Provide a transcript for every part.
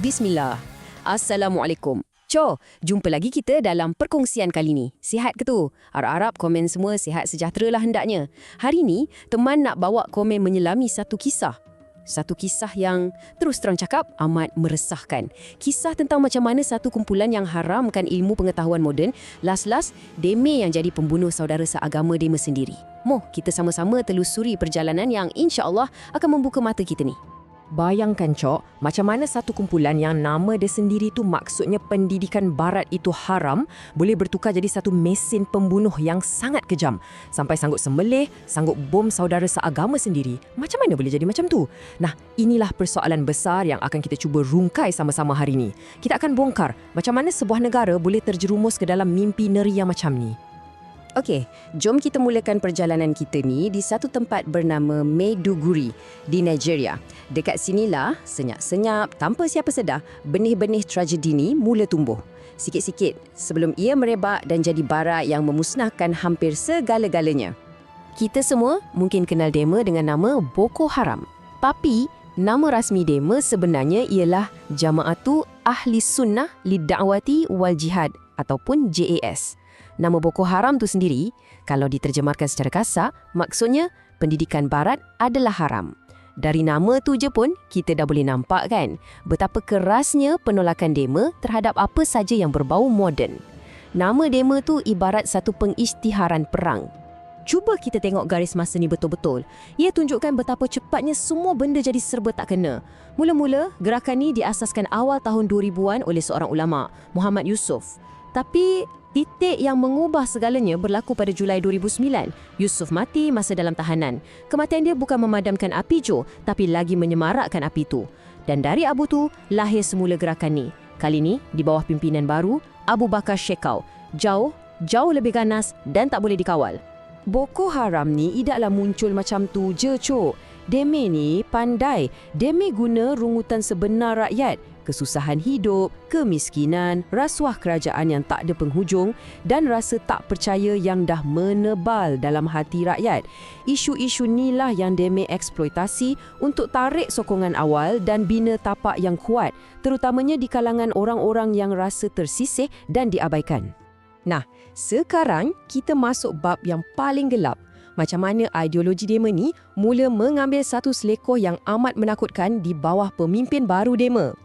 Bismillah. Assalamualaikum. Jumpa lagi kita dalam perkongsian kali ni. Sihat ke tu? Harap-harap komen semua sihat sejahtera lah hendaknya. Hari ni, teman nak bawa komen menyelami satu kisah. Satu kisah yang, terus terang cakap, amat meresahkan. Kisah tentang macam mana satu kumpulan yang haramkan ilmu pengetahuan moden, las-las deme yang jadi pembunuh saudara seagama deme sendiri. Moh, kita sama-sama telusuri perjalanan yang insya-Allah akan membuka mata kita ni. Bayangkan, macam mana satu kumpulan yang nama dia sendiri tu maksudnya pendidikan barat itu haram, boleh bertukar jadi satu mesin pembunuh yang sangat kejam. Sampai sanggup sembelih, sanggup bom saudara seagama sendiri. Macam mana boleh jadi macam tu? Nah, inilah persoalan besar yang akan kita cuba rungkai sama-sama hari ini. Kita akan bongkar macam mana sebuah negara boleh terjerumus ke dalam mimpi neria macam ni. Okey, jom kita mulakan perjalanan kita ni di satu tempat bernama Maiduguri di Nigeria. Dekat sinilah, senyap-senyap, tanpa siapa sedar, benih-benih tragedi ni mula tumbuh. Sikit-sikit sebelum ia merebak dan jadi bara yang memusnahkan hampir segala-galanya. Kita semua mungkin kenal dema dengan nama Boko Haram. Tapi, nama rasmi dema sebenarnya ialah Jama'atu Ahli Sunnah Lidda'wati Wal Jihad ataupun JAS. Nama Boko Haram tu sendiri, kalau diterjemahkan secara kasar, maksudnya pendidikan barat adalah haram. Dari nama tu je pun, kita dah boleh nampak kan, betapa kerasnya penolakan dema terhadap apa saja yang berbau moden. Nama dema tu ibarat satu pengisytiharan perang. Cuba kita tengok garis masa ni betul-betul. Ia tunjukkan betapa cepatnya semua benda jadi serba tak kena. Mula-mula, gerakan ni diasaskan awal tahun 2000-an oleh seorang ulama, Muhammad Yusuf. Tapi titik yang mengubah segalanya berlaku pada Julai 2009. Yusuf mati masa dalam tahanan. Kematian dia bukan memadamkan api tapi lagi menyemarakkan api tu. Dan dari abu tu, lahir semula gerakan ni. Kali ni, di bawah pimpinan baru, Abu Bakar Shekau. Jauh lebih ganas dan tak boleh dikawal. Boko Haram ni idaklah muncul macam tu je, Deme ni pandai. Deme guna rungutan sebenar rakyat. Kesusahan hidup, kemiskinan, rasuah kerajaan yang tak ada penghujung dan rasa tak percaya yang dah menebal dalam hati rakyat. Isu-isu inilah yang deme eksploitasi untuk tarik sokongan awal dan bina tapak yang kuat, terutamanya di kalangan orang-orang yang rasa tersisih dan diabaikan. Nah, sekarang kita masuk bab yang paling gelap. Macam mana ideologi dema ni mula mengambil satu selekoh yang amat menakutkan di bawah pemimpin baru dema.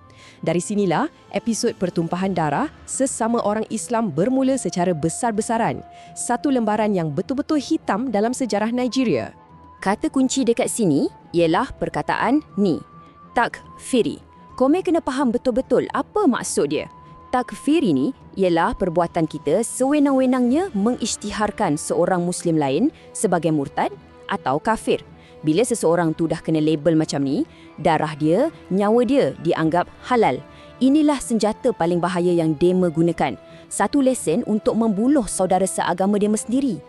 Dari sinilah, episod pertumpahan darah sesama orang Islam bermula secara besar-besaran. Satu lembaran yang betul-betul hitam dalam sejarah Nigeria. Kata kunci dekat sini ialah perkataan ni, takfiri. Komen kena faham betul-betul apa maksud dia. Takfiri ni ialah perbuatan kita sewenang-wenangnya mengisytiharkan seorang Muslim lain sebagai murtad atau kafir. Bila seseorang tu dah kena label macam ni, darah dia, nyawa dia dianggap halal. Inilah senjata paling bahaya yang dema gunakan. Satu lesen untuk membunuh saudara seagama dema sendiri.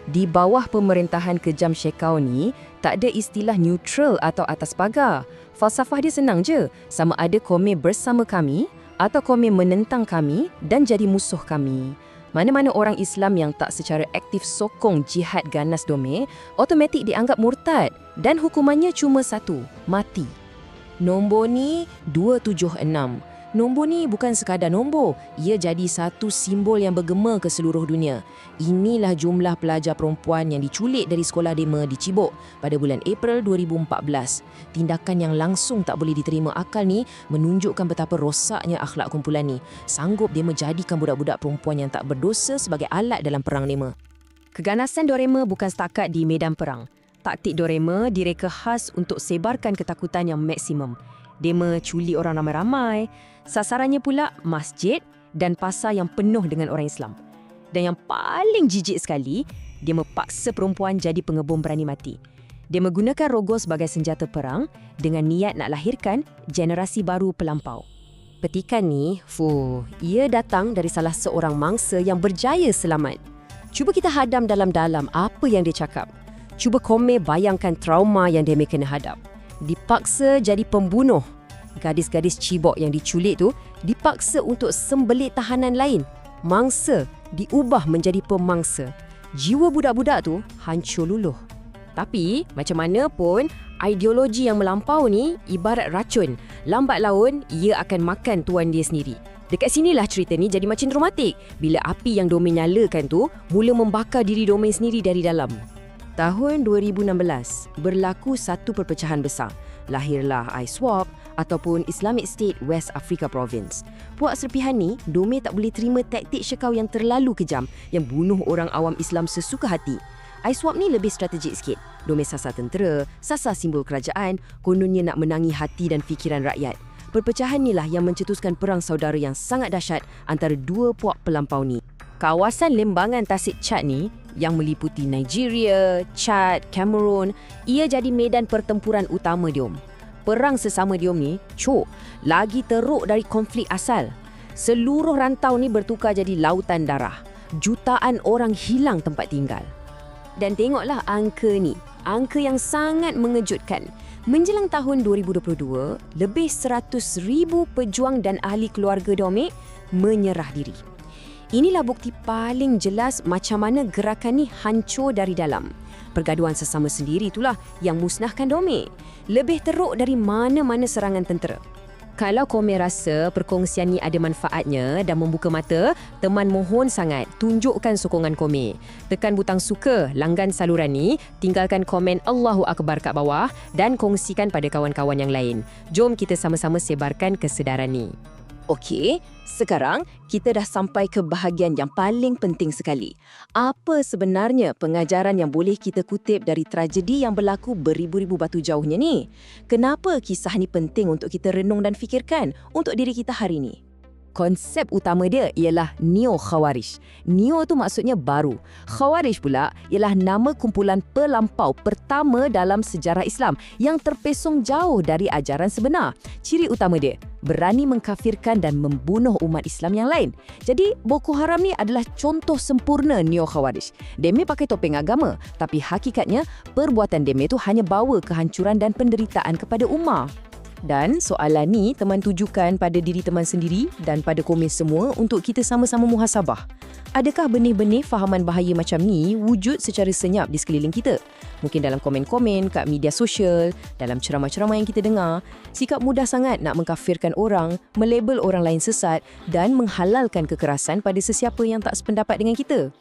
Di bawah pemerintahan kejam Shekau ni, tak ada istilah neutral atau atas pagar. Falsafah dia senang je, sama ada komen bersama kami atau komen menentang kami dan jadi musuh kami. Mana-mana orang Islam yang tak secara aktif sokong jihad ganas dome, automatik dianggap murtad dan hukumannya cuma satu, mati. Nombor ni 276. Nombor ni bukan sekadar nombor, ia jadi satu simbol yang bergema ke seluruh dunia. Inilah jumlah pelajar perempuan yang diculik dari sekolah dema di Chibok pada bulan April 2014. Tindakan yang langsung tak boleh diterima akal ni menunjukkan betapa rosaknya akhlak kumpulan ni. Sanggup dema jadikan budak-budak perempuan yang tak berdosa sebagai alat dalam perang dema. Keganasan Dorema bukan setakat di medan perang. Taktik Dorema direka khas untuk sebarkan ketakutan yang maksimum. Dema culik orang ramai-ramai. Sasarannya pula masjid dan pasar yang penuh dengan orang Islam. Dan yang paling jijik sekali, dia memaksa perempuan jadi pengebom berani mati. Dia menggunakan rogo sebagai senjata perang dengan niat nak lahirkan generasi baru pelampau. Petikan ni, ia datang dari salah seorang mangsa yang berjaya selamat. Cuba kita hadam dalam-dalam apa yang dia cakap. Cuba komen bayangkan trauma yang dia kena hadap. Dipaksa jadi pembunuh. Gadis-gadis Chibok yang diculik tu dipaksa untuk sembelit tahanan lain. Mangsa diubah menjadi pemangsa. Jiwa budak-budak tu hancur luluh. Tapi, macam mana pun, Ideologi yang melampau ni ibarat racun. Lambat laun, ia akan makan tuan dia sendiri. Dekat sinilah cerita ni jadi macam dramatik bila api yang Domain nyalakan tu mula membakar diri Domain sendiri dari dalam. Tahun 2016, berlaku satu perpecahan besar. Lahirlah ISWAP ataupun Islamic State West Africa Province. Puak serpihan ni, Domain tak boleh terima taktik Shekau yang terlalu kejam yang bunuh orang awam Islam sesuka hati. ISWAP ni lebih strategik sikit. Domain sasar tentera, sasar simbol kerajaan, kononnya nak menangi hati dan fikiran rakyat. Perpecahan inilah yang mencetuskan perang saudara yang sangat dahsyat antara dua puak pelampau ni. Kawasan lembangan tasik Chad ni yang meliputi Nigeria, Chad, Cameroon, ia jadi medan pertempuran utama diom. Perang sesama diom ni, lagi teruk dari konflik asal. Seluruh rantau ni bertukar jadi lautan darah. Jutaan orang hilang tempat tinggal. Dan tengoklah angka ni, angka yang sangat mengejutkan. Menjelang tahun 2022, lebih 100,000 pejuang dan ahli keluarga Domain menyerah diri. Inilah bukti paling jelas macam mana gerakan ni hancur dari dalam. Pergaduhan sesama sendiri itulah yang musnahkan Domain. Lebih teruk dari mana-mana serangan tentera. Kalau Komel rasa perkongsian ni ada manfaatnya dan membuka mata, teman mohon sangat tunjukkan sokongan Komel. Tekan butang suka, langgan saluran ni, tinggalkan komen Allahu Akbar kat bawah dan kongsikan pada kawan-kawan yang lain. Jom kita sama-sama sebarkan kesedaran ni. Okey, sekarang kita dah sampai ke bahagian yang paling penting sekali. Apa sebenarnya pengajaran yang boleh kita kutip dari tragedi yang berlaku beribu-ribu batu jauhnya ni? Kenapa kisah ni penting untuk kita renung dan fikirkan untuk diri kita hari ni? Konsep utama dia ialah Neo-Khawarij. Neo tu maksudnya baru. Khawarij pula ialah nama kumpulan pelampau pertama dalam sejarah Islam yang terpesong jauh dari ajaran sebenar. Ciri utama dia, berani mengkafirkan dan membunuh umat Islam yang lain. Jadi, Boko Haram ni adalah contoh sempurna Neo-Khawarij. Deme pakai topeng agama, tapi hakikatnya perbuatan deme tu hanya bawa kehancuran dan penderitaan kepada ummah. Dan soalan ni teman tujukan pada diri teman sendiri dan pada komen semua untuk kita sama-sama muhasabah. Adakah benih-benih fahaman bahaya macam ni wujud secara senyap di sekeliling kita? Mungkin dalam komen-komen kat media sosial, dalam ceramah-ceramah yang kita dengar, sikap mudah sangat nak mengkafirkan orang, melabel orang lain sesat dan menghalalkan kekerasan pada sesiapa yang tak sependapat dengan kita.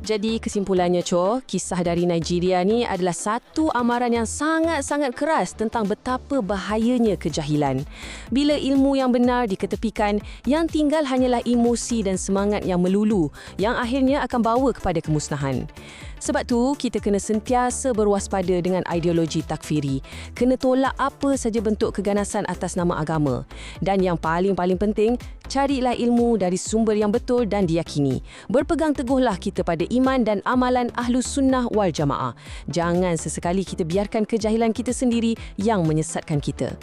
Jadi kesimpulannya kisah dari Nigeria ni adalah satu amaran yang sangat-sangat keras tentang betapa bahayanya kejahilan. Bila ilmu yang benar diketepikan, yang tinggal hanyalah emosi dan semangat yang melulu yang akhirnya akan bawa kepada kemusnahan. Sebab tu, kita kena sentiasa berwaspada dengan ideologi takfiri. Kena tolak apa saja bentuk keganasan atas nama agama. Dan yang paling-paling penting, carilah ilmu dari sumber yang betul dan diyakini. Berpegang teguhlah kita pada iman dan amalan Ahlus Sunnah wal Jamaah. Jangan sesekali kita biarkan kejahilan kita sendiri yang menyesatkan kita.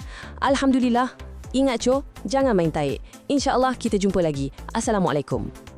Alhamdulillah, ingat jangan main taik. InsyaAllah kita jumpa lagi. Assalamualaikum.